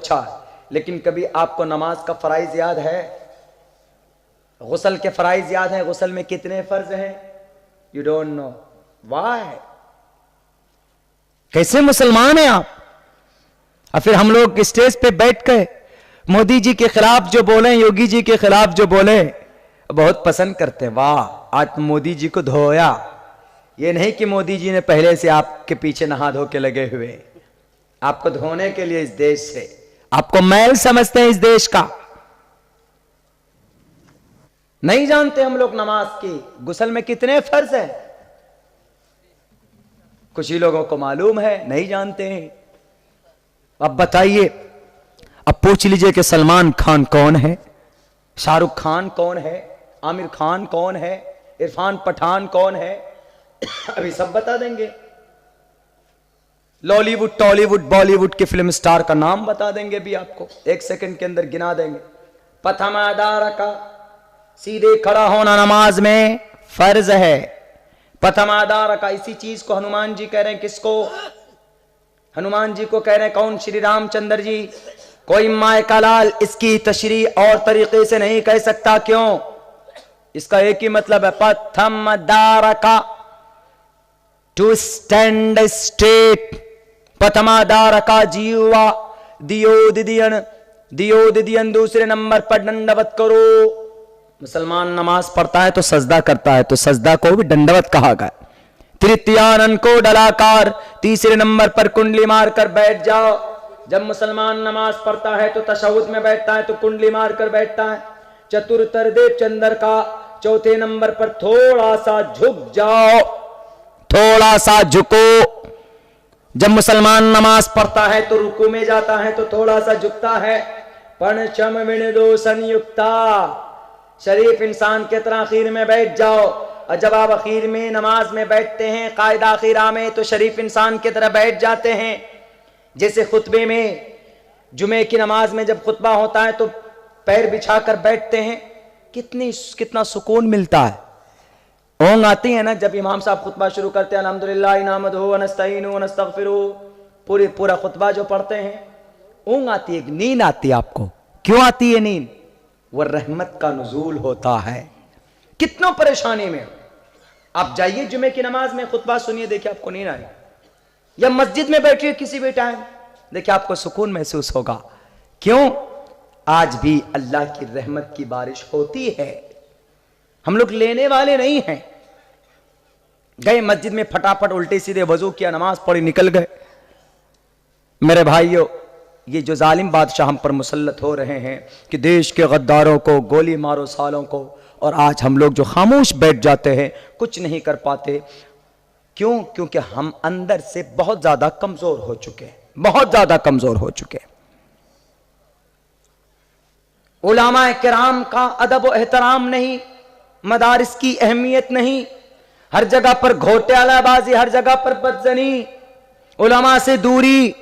अच्छा है, लेकिन कभी आपको नमाज का फराइज याद है? गुस्ल के फराइज याद है? गुस्ल में कितने फर्ज हैं? You don't know. वाह, कैसे मुसलमान हैं आप? और फिर हम लोग स्टेज पे बैठ कर मोदी जी के खिलाफ जो बोले, योगी जी के खिलाफ जो बोले, बहुत पसंद करते हैं। वाह, आज मोदी जी को धोया। ये नहीं कि मोदी जी ने पहले से आपके पीछे नहा धो के लगे हुए, आपको धोने के लिए इस देश से, आपको मैल समझते हैं इस देश का। नहीं जानते हम लोग नमाज की गुस्ल में कितने फर्ज हैं? कुछ ही लोगों को मालूम है, नहीं जानते हैं। अब बताइए, अब पूछ लीजिए कि सलमान खान कौन है, शाहरुख खान कौन है, आमिर खान कौन है, इरफान पठान कौन है? अभी सब बता देंगे। लॉलीवुड, टॉलीवुड, बॉलीवुड के फिल्म स्टार का नाम बता देंगे भी आपको, 1 सेकंड के अंदर गिना देंगे। पथमादार का सीधे खड़ा होना नमाज में फर्ज है। पथमादार का, इसी चीज को हनुमान जी कह रहे हैं। किसको? हनुमान जी को कह रहे हैं। कौन? श्री रामचंद्र जी। कोई माए का लाल इसकी तशरी और तरीके से नहीं कह सकता। क्यों? इसका एक ही मतलब है, पथमदार का, टू स्टैंड स्ट्रेट। पथमादार का जीवा दियोदियन, दियोदियन दूसरे नंबर पर दंडवत करो। मुसलमान नमाज पढ़ता है तो सजदा करता है, तो सजदा को भी दंडवत कहा गया। तृतीयानन को डलाकार, तीसरे नंबर पर कुंडली मारकर बैठ जाओ। जब मुसलमान नमाज पढ़ता है तो तशहुद में बैठता है तो कुंडली मारकर बैठता है। चतुर्तर देव चंद्र का, चौथे नंबर पर थोड़ा सा झुक जाओ, थोड़ा सा झुको। जब मुसलमान नमाज पढ़ता है तो रुकू में जाता है तो थोड़ा सा झुकता है। पंचम विनदो संयुक्ता, शरीफ इंसान की तरह आखिर में बैठ जाओ। और जब आप आखिर में नमाज में बैठते हैं कायदा आखिरा में, तो शरीफ इंसान की तरह बैठ जाते हैं। जैसे खुतबे में, जुमे की नमाज में जब खुतबा होता है तो पैर बिछाकर बैठते हैं, कितना सुकून मिलता है। ओंग आती है ना जब इमाम साहब खुतबा शुरू करते हैं, अल्हम्दुलिल्लाह नहमदुहु व नस्तईनुहु व नस्तगफिरुहु, पूरा खुतबा जो पढ़ते हैं, ओंग आती है, नींद आती है आपको। क्यों आती है नींद? वह रहमत का नुज़ूल होता है। कितनों परेशानी में आप जाइए, जुमे की नमाज में खुतबा सुनिए, देखिए आपको नींद आए। या मस्जिद में बैठिए किसी भी टाइम, देखिए आपको सुकून महसूस होगा। क्यों? आज भी अल्लाह की रहमत की बारिश होती है। हम लोग लेने वाले नहीं हैं। गए मस्जिद में, फटाफट उल्टे सीधे वजू किया, नमाज पढ़ी, निकल गए। मेरे भाइयों, ये जो जालिम बादशाह हम पर मुसल्लत हो रहे हैं कि देश के गद्दारों को गोली मारो सालों को, और आज हम लोग जो खामोश बैठ जाते हैं, कुछ नहीं कर पाते। क्यों? क्योंकि हम अंदर से बहुत ज्यादा कमजोर हो चुके हैं, बहुत ज्यादा कमजोर हो चुके हैं। उलामाए किराम का अदब व एहतराम नहीं, मदारिस की अहमियत नहीं, हर जगह पर घोटालाबाजी, हर जगह पर बदजनी, उलमा से दूरी।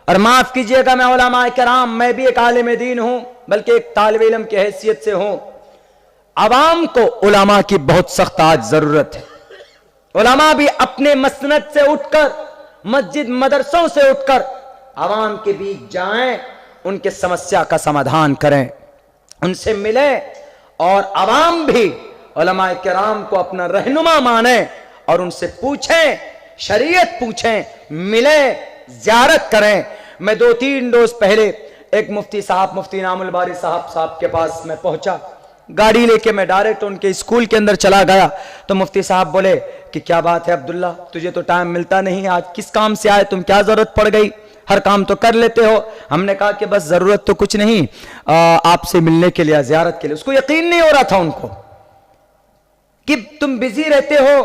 और माफ कीजिएगा, मैं उलमाए किराम, मैं भी एक आलिम दीन हूं, बल्कि एक तालिब इल्म की हैसियत से हूं। अवाम को उलमा की बहुत सख्त आज जरूरत है। उलमा भी अपने मसनद से उठकर, मस्जिद मदरसों से उठकर अवाम के बीच जाएं, उनके समस्या का समाधान करें, उनसे मिलें, और अवाम भी उलमाए किराम को अपना रहनुमा माने और उनसे पूछें, शरीयत पूछें, मिलें, ज़ियारत करें। मैं 2-3 रोज पहले एक मुफ्ती साहब, मुफ्ती इनामुल बारी साहब के पास मैं पहुंचा। गाड़ी लेके मैं डायरेक्ट उनके स्कूल के अंदर चला गया तो मुफ्ती साहब बोले कि क्या बात है अब्दुल्ला, तुझे तो टाइम मिलता नहीं, आज किस काम से आए तुम, क्या जरूरत पड़ गई, हर काम तो कर लेते हो। हमने कहा कि बस जरूरत तो कुछ नहीं, आपसे मिलने के लिए, ज़ियारत के लिए। उसको यकीन नहीं हो रहा था उनको कि तुम बिजी रहते हो,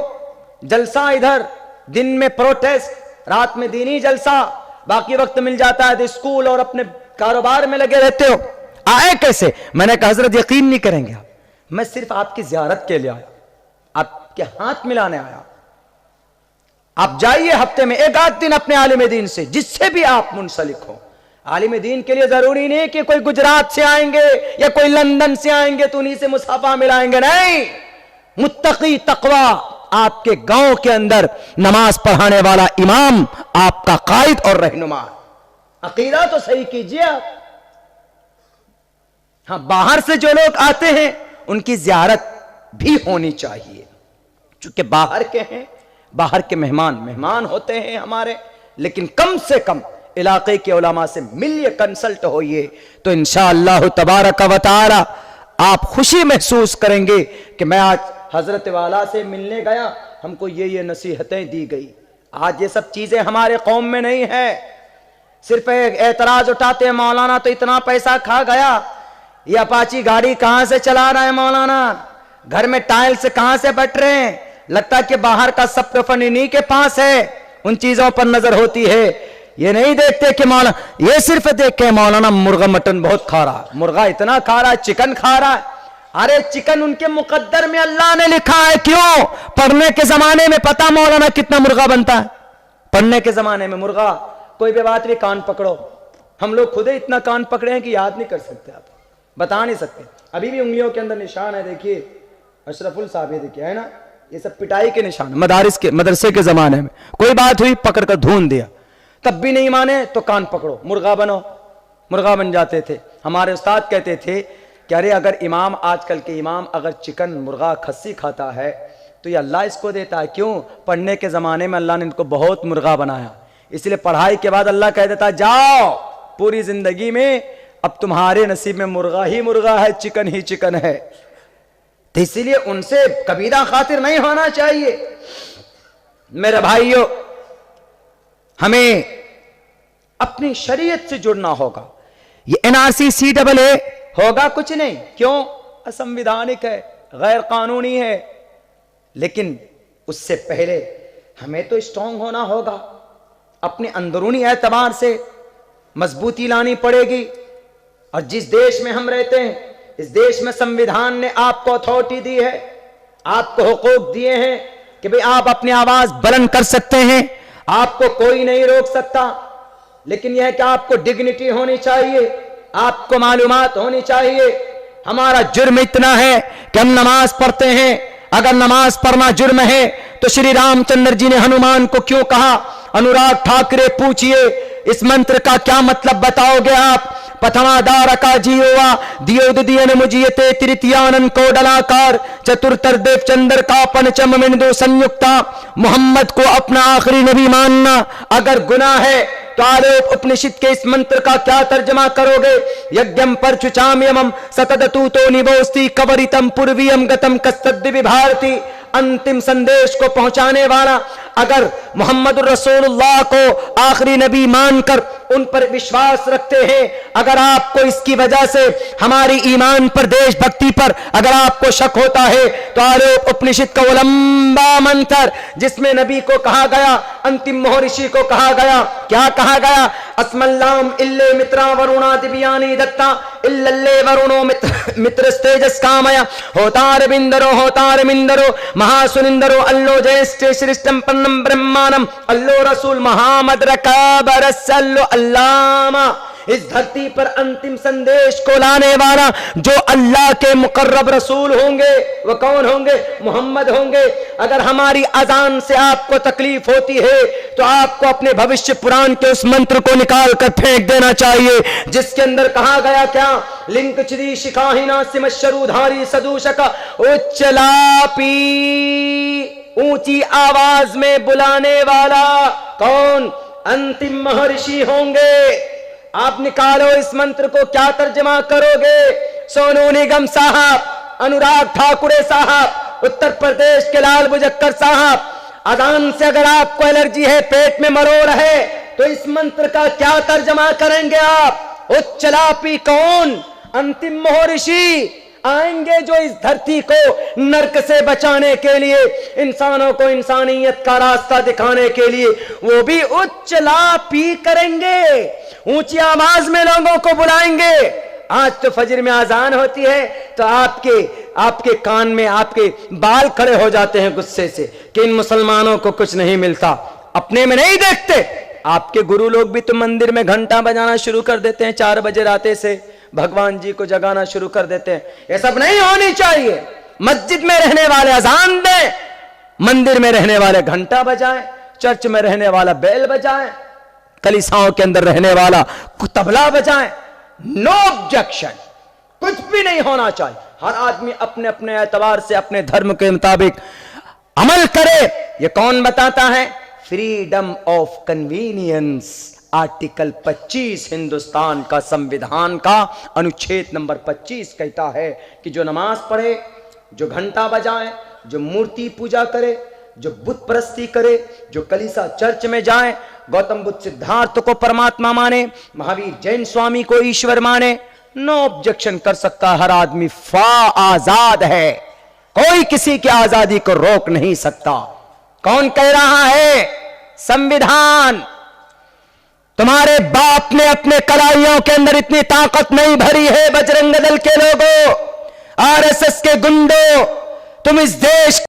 जलसा इधर, दिन में प्रोटेस्ट, रात में दीनी जलसा, बाकी वक्त मिल जाता है तो स्कूल और अपने कारोबार में लगे रहते हो, आए कैसे? मैंने कहा हजरत यकीन नहीं करेंगे आप, मैं सिर्फ आपकी ज़ियारत के लिए आया, आपके हाथ मिलाने आया। आप जाइए हफ्ते में 1 दिन अपने आलिम दीन से, जिससे भी आप मुंसलिक हो। आलिम दीन के लिए जरूरी नहीं कि कोई गुजरात से आएंगे या कोई लंदन से आएंगे तो उन्हीं से मुसाफा मिलाएंगे, नहीं। मुत्तकी तकवा, आपके गांव के अंदर नमाज पढ़ाने वाला इमाम आपका कायद और रहनुमा। अकीदा तो सही कीजिए आप, हाँ, बाहर से जो लोग आते हैं उनकी ज़ियारत भी होनी चाहिए, चूंकि बाहर के हैं, बाहर के मेहमान होते हैं हमारे, लेकिन कम से कम इलाके के उलमा से मिलिए, कंसल्ट होइए, तो इंशाअल्लाह तबारक व तआला आप खुशी महसूस करेंगे कि मैं आज हजरत वाला से मिलने गया, हमको ये नसीहतें दी गई। आज ये सब चीजें हमारे कौम में नहीं है। सिर्फ एतराज उठाते हैं, मौलाना तो इतना पैसा खा गया, ये अपाची गाड़ी कहां से चला रहा है मौलाना, घर में टाइल्स कहां से बट रहे हैं, लगता है कि बाहर का सब फन इन्हीं के पास है। उन चीजों पर नजर होती है, ये नहीं देखते कि मौलाना, ये सिर्फ देखे मौलाना मुर्गा मटन बहुत खा रहा, मुर्गा इतना खा रहा है, चिकन खा रहा है। अरे चिकन उनके मुकद्दर में अल्लाह ने लिखा है। क्यों? पढ़ने के जमाने में पता मौलाना कितना मुर्गा बनता है, पढ़ने के जमाने में मुर्गा, कोई भी बात भी कान पकड़ो, हम लोग खुद ही इतना कान पकड़े हैं कि याद नहीं कर सकते, आप बता नहीं सकते। अभी भी उंगलियों के अंदर निशान है, देखिए अशरफुल साहब, ये देखिए है ना, ये सब पिटाई के निशान, मदरसे के जमाने में कोई बात हुई पकड़कर धून दिया, तब भी नहीं माने तो कान पकड़ो, मुर्गा बनो, मुर्गा बन जाते थे। हमारे उस्ताद कहते थे कि अरे अगर इमाम, आजकल के इमाम अगर चिकन मुर्गा खस्सी खाता है तो ये अल्लाह इसको देता है। क्यों? पढ़ने के ज़माने में अल्लाह ने इनको बहुत मुर्गा बनाया, इसलिए पढ़ाई के बाद अल्लाह कह देता जाओ पूरी ज़िंदगी में अब तुम्हारे नसीब में मुर्गा ही मुर्गा है, चिकन ही चिकन है। तो इसीलिए उनसे कबीरा खातिर नहीं होना चाहिए। मेरे भाइयों, हमें अपनी शरीयत से जुड़ना होगा। ये एनआरसी CAA होगा कुछ नहीं, क्यों? असंवैधानिक है, गैर कानूनी है, लेकिन उससे पहले हमें तो स्ट्रांग होना होगा, अपने अंदरूनी एतबार से मजबूती लानी पड़ेगी। और जिस देश में हम रहते हैं, इस देश में संविधान ने आपको अथॉरिटी दी है, आपको हुकूक दिए हैं कि भाई आप अपनी आवाज बुलंद कर सकते हैं, आपको कोई नहीं रोक सकता। लेकिन यह है कि आपको डिग्निटी होनी चाहिए, आपको मालूमात होनी चाहिए। हमारा जुर्म इतना है कि हम नमाज पढ़ते हैं, अगर नमाज पढ़ना जुर्म है तो श्री रामचंद्र जी ने हनुमान को क्यों कहा? अनुराग ठाकरे पूछिए, इस मंत्र का क्या मतलब बताओगे आप? प्रथमादार का जीवा दियोदयन मुझियते तृतीयानन को डलाकार चतुर्थर देव चंद्र का पंचम मिंदु संयुक्ता। मोहम्मद को अपना आखिरी नबी मानना अगर गुनाह है तो आलोक उपनिषद के इस मंत्र का क्या तर्जमा करोगे? यज्ञम परचुचाम्यमम सतदतु तो निवोस्ति कवरितम पूर्वीयम गतम कस्तद्दिवि भारती। अंतिम संदेश को पहुंचाने वाला अगर मोहम्मद रसूलुल्लाह को आखिरी नबी मानकर उन पर विश्वास रखते हैं, अगर आपको इसकी वजह से हमारी ईमान पर, देशभक्ति पर अगर आपको शक होता है तो आलोक उपनिषद का वो लंबा मंत्र जिसमें नबी को कहा गया, अंतिम महर्षि को कहा गया, क्या कहा गया? अस्मल्लाम इल्ले मित्रा वरुणा दिव्यानी दत्ता इल्लल्ले वरुणो मित्रस्तेजस कामया होतार मिंदरो महासुनिंदरो अल्लो जयस्ते श्रेष्ठम पन्नम ब्रह्मानम अल्लो रसूल मोहम्मद रकाबर सल्लो अल्लामा। इस धरती पर अंतिम संदेश को लाने वाला जो अल्लाह के मुकर्रब रसूल होंगे वो कौन होंगे? मोहम्मद होंगे। अगर हमारी अजान से आपको तकलीफ होती है तो आपको अपने भविष्य पुराण के उस मंत्र को निकाल कर फेंक देना चाहिए जिसके अंदर कहा गया क्या? लिंक चिदी शिखाहिना सिमशरुधारी सदूषक उच्चलापी, ऊंची आवाज में बुलाने वाला कौन? अंतिम महर्षि होंगे। आप निकालो इस मंत्र को, क्या तर्जमा करोगे? सोनू निगम साहब, अनुराग ठाकुरे साहब, उत्तर प्रदेश के लाल बुजक्कर साहब, अजान से अगर आपको एलर्जी है, पेट में मरोड़ है, तो इस मंत्र का क्या तर्जमा करेंगे आप? उच्चलापी कौन? अंतिम महर्षि आएंगे जो इस धरती को नरक से बचाने के लिए, इंसानों को इंसानियत का रास्ता दिखाने के लिए वो भी उच्चलापी करेंगे, ऊंची आवाज में लोगों को बुलाएंगे। आज तो फजर में आजान होती है तो आपके कान में आपके बाल खड़े हो जाते हैं गुस्से से कि इन मुसलमानों को कुछ नहीं मिलता, अपने में नहीं देखते। आपके गुरु लोग भी तो मंदिर में घंटा बजाना शुरू कर देते हैं, 4 बजे राते से भगवान जी को जगाना शुरू कर देते हैं। ये सब नहीं होनी चाहिए। मस्जिद में रहने वाले अजान दें, मंदिर में रहने वाले घंटा बजाएं, चर्च में रहने वाला बेल बजाएं, कलीसियाओं के अंदर रहने वाला तबला बजाएं। No objection. कुछ भी नहीं होना चाहिए। हर आदमी अपने अपने एतबार से अपने धर्म के मुताबिक अमल करे। ये कौन बताता है? Freedom of convenience, article 25 Hindustan का संविधान का अनुच्छेद नंबर 25 कहता है कि जो नमाज पढ़े, जो घंटा बजाए, जो मूर्ति पूजा करे, जो बुत परस्ती करे, जो कलीसा चर्च में जाए, गौतम बुद्ध सिद्धार्थ को परमात्मा माने, महावीर जैन स्वामी को ईश्वर माने, नो ऑब्जेक्शन कर सकता। हर आदमी आजाद है, कोई किसी की आजादी को रोक नहीं सकता। कौन कह रहा है? संविधान। तुम्हारे बाप ने अपने कलाइयों के अंदर इतनी ताकत नहीं भरी है। बजरंग दल के लोगों, आरएसएस के गुंडों, तुम इस देश